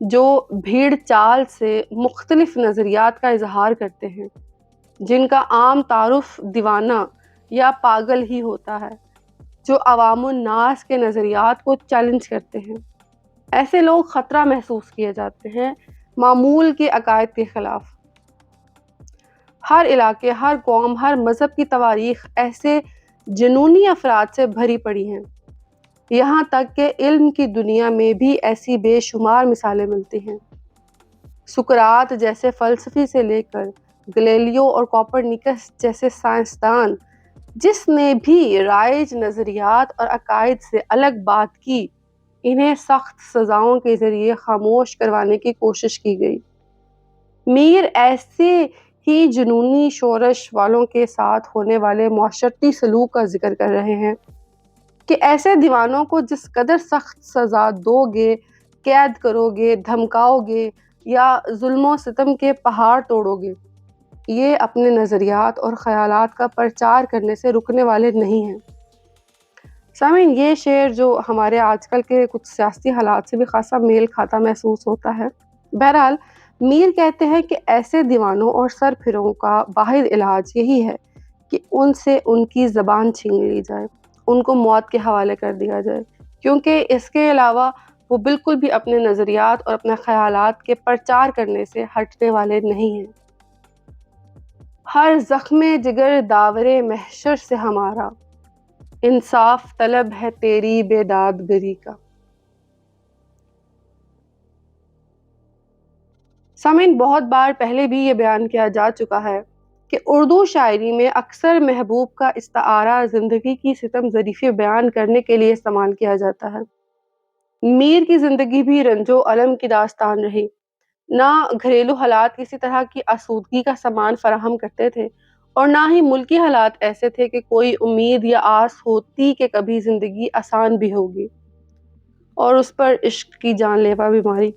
جو بھیڑ چال سے مختلف نظریات کا اظہار کرتے ہیں، جن کا عام تعارف دیوانہ یا پاگل ہی ہوتا ہے، جو عوام الناس کے نظریات کو چیلنج کرتے ہیں۔ ایسے لوگ خطرہ محسوس کیے جاتے ہیں معمول کے عقائد کے خلاف۔ ہر علاقے، ہر قوم، ہر مذہب کی تواریخ ایسے جنونی افراد سے بھری پڑی ہیں، یہاں تک کہ علم کی دنیا میں بھی ایسی بے شمار مثالیں ملتی ہیں۔ سقراط جیسے فلسفی سے لے کر گلیلیو اور کوپرنیکس جیسے سائنسدان جس نے بھی رائج نظریات اور عقائد سے الگ بات کی، انہیں سخت سزاؤں کے ذریعے خاموش کروانے کی کوشش کی گئی۔ میر ایسے ہی جنونی شورش والوں کے ساتھ ہونے والے معاشرتی سلوک کا ذکر کر رہے ہیں کہ ایسے دیوانوں کو جس قدر سخت سزا دو گے، قید کرو گے، دھمکاؤ گے یا ظلم و ستم کے پہاڑ توڑو گے، یہ اپنے نظریات اور خیالات کا پرچار کرنے سے رکنے والے نہیں ہیں۔ سامعین، یہ شعر جو ہمارے آج کل کے کچھ سیاسی حالات سے بھی خاصا میل کھاتا محسوس ہوتا ہے۔ بہرحال میر کہتے ہیں کہ ایسے دیوانوں اور سرپھروں کا واحد علاج یہی ہے کہ ان سے ان کی زبان چھین لی جائے، ان کو موت کے حوالے کر دیا جائے، کیونکہ اس کے علاوہ وہ بالکل بھی اپنے نظریات اور اپنے خیالات کے پرچار کرنے سے ہٹنے والے نہیں ہیں۔ ہر زخم جگر داور محشر سے ہمارا، انصاف طلب ہے تیری بیداد گری کا۔ سامعین، بہت بار پہلے بھی یہ بیان کیا جا چکا ہے کہ اردو شاعری میں اکثر محبوب کا استعارہ زندگی کی ستم ظریفی بیان کرنے کے لیے استعمال کیا جاتا ہے۔ میر کی زندگی بھی رنج و الم کی داستان رہی۔ نہ گھریلو حالات کسی طرح کی آسودگی کا سامان فراہم کرتے تھے اور نہ ہی ملکی حالات ایسے تھے کہ کوئی امید یا آس ہوتی کہ کبھی زندگی آسان بھی ہوگی، اور اس پر عشق کی جان لیوا بیماری۔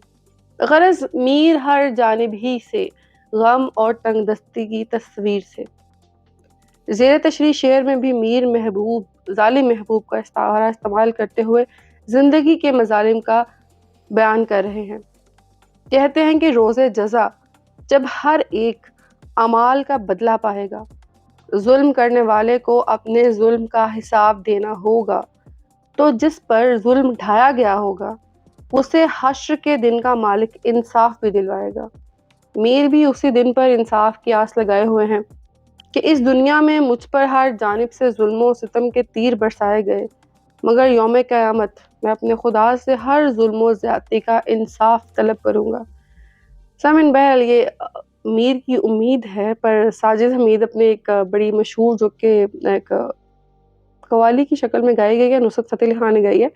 غرض میر ہر جانب ہی سے غم اور تنگ دستی کی تصویر سے۔ زیر تشریح شعر میں بھی میر محبوب، ظالم محبوب کا استعارہ استعمال کرتے ہوئے زندگی کے مظالم کا بیان کر رہے ہیں۔ کہتے ہیں کہ روز جزا جب ہر ایک اعمال کا بدلہ پائے گا، ظلم کرنے والے کو اپنے ظلم کا حساب دینا ہوگا، تو جس پر ظلم ڈھایا گیا ہوگا اسے حشر کے دن کا مالک انصاف بھی دلوائے گا۔ میر بھی اسی دن پر انصاف کی آس لگائے ہوئے ہیں کہ اس دنیا میں مجھ پر ہر جانب سے ظلم و ستم کے تیر برسائے گئے، مگر یوم قیامت میں اپنے خدا سے ہر ظلم و زیادتی کا انصاف طلب کروں گا۔ سامعین، بہرحال یہ میر کی امید ہے، پر ساجد حمید اپنے ایک بڑی مشہور جو کہ ایک قوالی کی شکل میں گائی گئی ہے، نصرت فتح علی خان نے گائی ہے،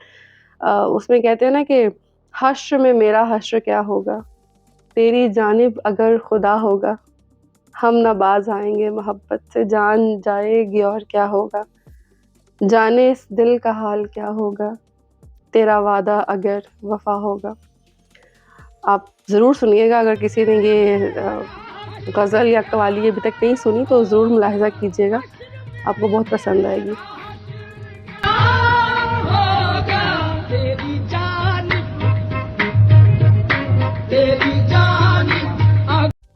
اس میں کہتے ہیں نا کہ حشر میں میرا حشر کیا ہوگا، تیری جانب اگر خدا ہوگا، ہم نہ باز آئیں گے محبت سے، جان جائے گی اور کیا ہوگا، جانے اس دل کا حال کیا ہوگا، تیرا وعدہ اگر وفا ہوگا۔ آپ ضرور سنیے گا، اگر کسی نے یہ غزل یا قوالی ابھی تک نہیں سنی تو ضرور ملاحظہ کیجیے گا، آپ کو بہت پسند آئے گی۔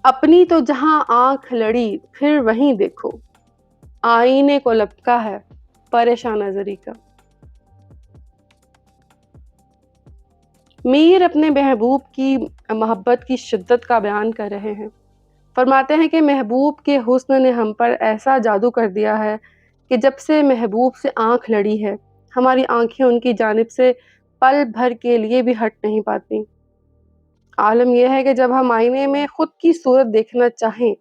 اپنی تو جہاں آنکھ لڑی پھر وہیں دیکھو، آئینے کو لپکا ہے پریشان نظری کا۔ میر اپنے محبوب کی محبت کی شدت کا بیان کر رہے ہیں۔ فرماتے ہیں کہ محبوب کے حسن نے ہم پر ایسا جادو کر دیا ہے کہ جب سے محبوب سے آنکھ لڑی ہے، ہماری آنکھیں ان کی جانب سے پل بھر کے لیے بھی ہٹ نہیں پاتی۔ عالم یہ ہے کہ جب ہم آئینے میں خود کی صورت دیکھنا چاہیں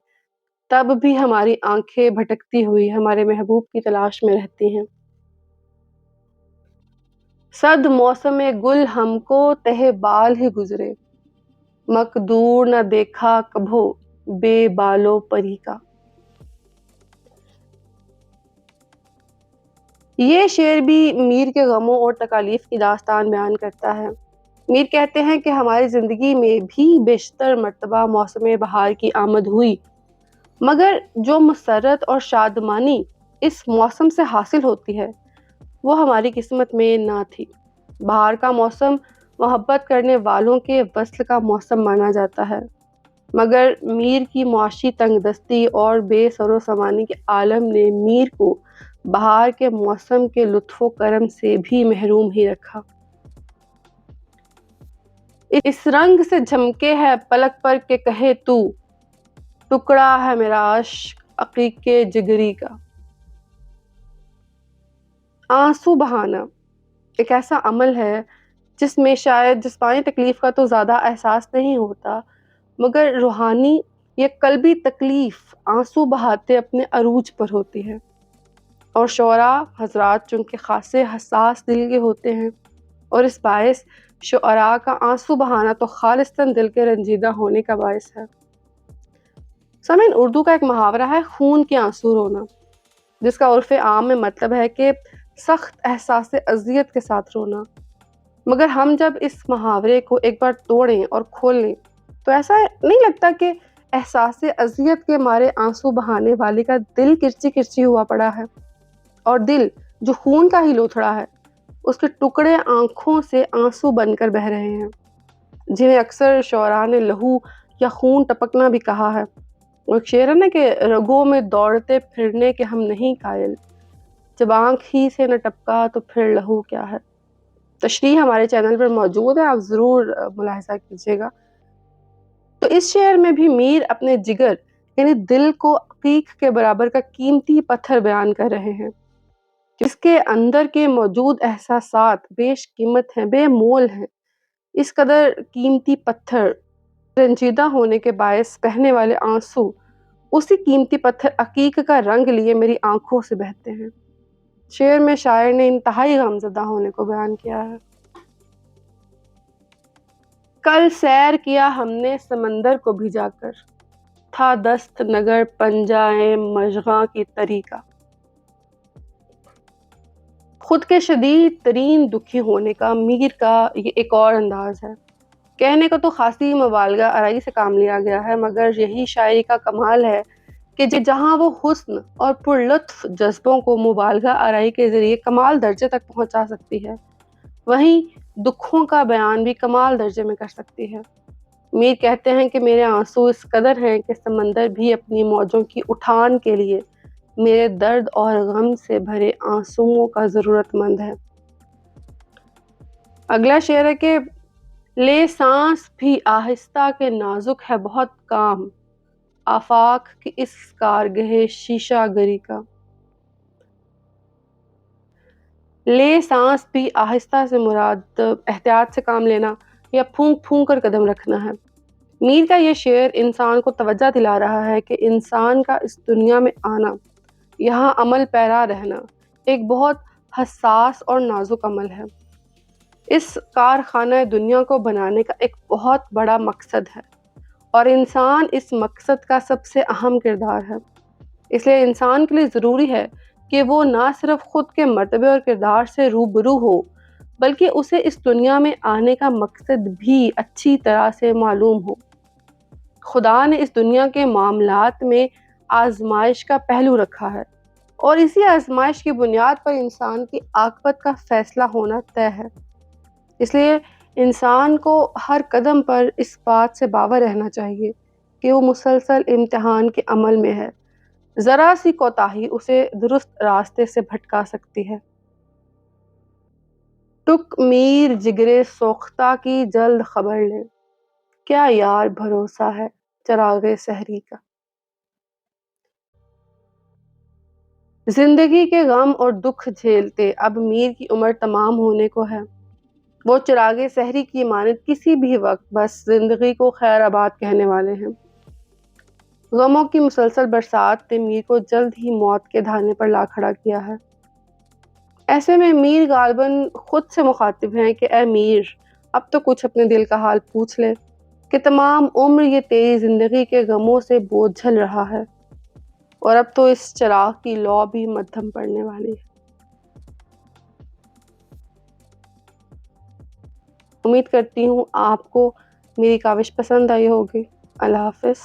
تب بھی ہماری آنکھیں بھٹکتی ہوئی ہمارے محبوب کی تلاش میں رہتی ہیں۔ صد موسم گل ہم کو تہ بال ہی گزرے، مقدور نہ دیکھا کبھو بے بالو پری کا۔ یہ شعر بھی میر کے غموں اور تکالیف کی داستان بیان کرتا ہے۔ میر کہتے ہیں کہ ہماری زندگی میں بھی بیشتر مرتبہ موسم بہار کی آمد ہوئی، مگر جو مسرت اور شادمانی اس موسم سے حاصل ہوتی ہے وہ ہماری قسمت میں نہ تھی۔ بہار کا موسم محبت کرنے والوں کے وصل کا موسم مانا جاتا ہے، مگر میر کی معاشی تنگ دستی اور بے سر و سامانی کے عالم نے میر کو بہار کے موسم کے لطف و کرم سے بھی محروم ہی رکھا۔ اس رنگ سے جھمکے ہے پلک پر کہ کہے تو، ٹکڑا ہے میرا عشق عقیق کے جگری کا۔ آنسو بہانا ایک ایسا عمل ہے جس میں شاید جسمانی تکلیف کا تو زیادہ احساس نہیں ہوتا، مگر روحانی یا قلبی تکلیف آنسو بہاتے اپنے عروج پر ہوتی ہے۔ اور شعراء حضرات چونکہ خاصے حساس دل کے ہوتے ہیں، اور اس باعث شعراء کا آنسو بہانا تو خالصتاً دل کے رنجیدہ ہونے کا باعث ہے۔ سامعین، اردو کا ایک محاورہ ہے خون کے آنسو رونا، جس کا عرف عام میں مطلب ہے کہ سخت احساس اذیت کے ساتھ رونا، مگر ہم جب اس محاورے کو ایک بار توڑیں اور کھول لیں تو ایسا نہیں لگتا کہ احساس اذیت کے مارے آنسو بہانے والے کا دل کرچی کرچی ہوا پڑا ہے، اور دل جو خون کا ہی لوتھڑا ہے اس کے ٹکڑے آنکھوں سے آنسو بن کر بہہ رہے ہیں، جنہیں اکثر شعراء نے لہو یا خون ٹپکنا بھی کہا ہے۔ وہ ایک شعر ہے نا کہ رگوں میں دوڑتے پھرنے کے ہم نہیں قائل، جب آنکھ ہی سے نہ ٹپکا تو پھر لہو کیا ہے۔ تشریح ہمارے چینل پر موجود ہے، آپ ضرور ملاحظہ کیجیے گا۔ تو اس شعر میں بھی میر اپنے جگر یعنی دل کو عقیق کے برابر کا قیمتی پتھر بیان کر رہے ہیں، جس کے اندر کے موجود احساسات بیش قیمت ہیں، بے مول ہیں۔ اس قدر قیمتی پتھر رنجیدہ ہونے کے باعث بہنے والے آنسو اسی قیمتی پتھر عقیق کا رنگ لیے میری آنکھوں سے بہتے ہیں۔ شعر میں شاعر نے انتہائی غمزدہ ہونے کو بیان کیا ہے۔ کل سیر کیا ہم نے سمندر کو بھی جا کر، تھا دست نگر پنجائے مژگاں کی طریقہ۔ خود کے شدید ترین دکھی ہونے کا میر کا یہ ایک اور انداز ہے۔ کہنے کو تو خاصی مبالغہ آرائی سے کام لیا گیا ہے، مگر یہی شاعری کا کمال ہے کہ جہاں وہ حسن اور پر لطف جذبوں کو مبالغہ آرائی کے ذریعے کمال درجے تک پہنچا سکتی ہے، وہیں دکھوں کا بیان بھی کمال درجے میں کر سکتی ہے۔ میر کہتے ہیں کہ میرے آنسو اس قدر ہیں کہ سمندر بھی اپنی موجوں کی اٹھان کے لیے میرے درد اور غم سے بھرے آنسوؤں کا ضرورت مند ہے۔ اگلا شعر ہے کہ لے سانس بھی آہستہ کے نازک ہے بہت کام، آفاق کی اس کارگہ شیشہ گری کا۔ لے سانس بھی آہستہ سے مراد احتیاط سے کام لینا یا پھونک پھونک کر قدم رکھنا ہے۔ میر کا یہ شعر انسان کو توجہ دلا رہا ہے کہ انسان کا اس دنیا میں آنا، یہاں عمل پیرا رہنا ایک بہت حساس اور نازک عمل ہے۔ اس کارخانہ دنیا کو بنانے کا ایک بہت بڑا مقصد ہے، اور انسان اس مقصد کا سب سے اہم کردار ہے۔ اس لیے انسان کے لیے ضروری ہے کہ وہ نہ صرف خود کے مرتبے اور کردار سے روبرو ہو، بلکہ اسے اس دنیا میں آنے کا مقصد بھی اچھی طرح سے معلوم ہو۔ خدا نے اس دنیا کے معاملات میں آزمائش کا پہلو رکھا ہے، اور اسی آزمائش کی بنیاد پر انسان کی عاقبت کا فیصلہ ہونا طے ہے۔ اس لیے انسان کو ہر قدم پر اس بات سے باور رہنا چاہیے کہ وہ مسلسل امتحان کے عمل میں ہے، ذرا سی کوتاہی اسے درست راستے سے بھٹکا سکتی ہے۔ ٹک میر جگرے سوختہ کی جلد خبر لے، کیا یار بھروسہ ہے چراغ سحری کا۔ زندگی کے غم اور دکھ جھیلتے اب میر کی عمر تمام ہونے کو ہے۔ وہ چراغ سحری کی مانند کسی بھی وقت بس زندگی کو خیر آباد کہنے والے ہیں۔ غموں کی مسلسل برسات نے میر کو جلد ہی موت کے دھانے پر لا کھڑا کیا ہے۔ ایسے میں میر غالباً خود سے مخاطب ہیں کہ اے میر، اب تو کچھ اپنے دل کا حال پوچھ لے کہ تمام عمر یہ تیری زندگی کے غموں سے بوجھ جھل رہا ہے، اور اب تو اس چراغ کی لو بھی مدھم پڑنے والی ہے۔ امید کرتی ہوں آپ کو میری کاوش پسند آئی ہوگی۔ اللہ حافظ۔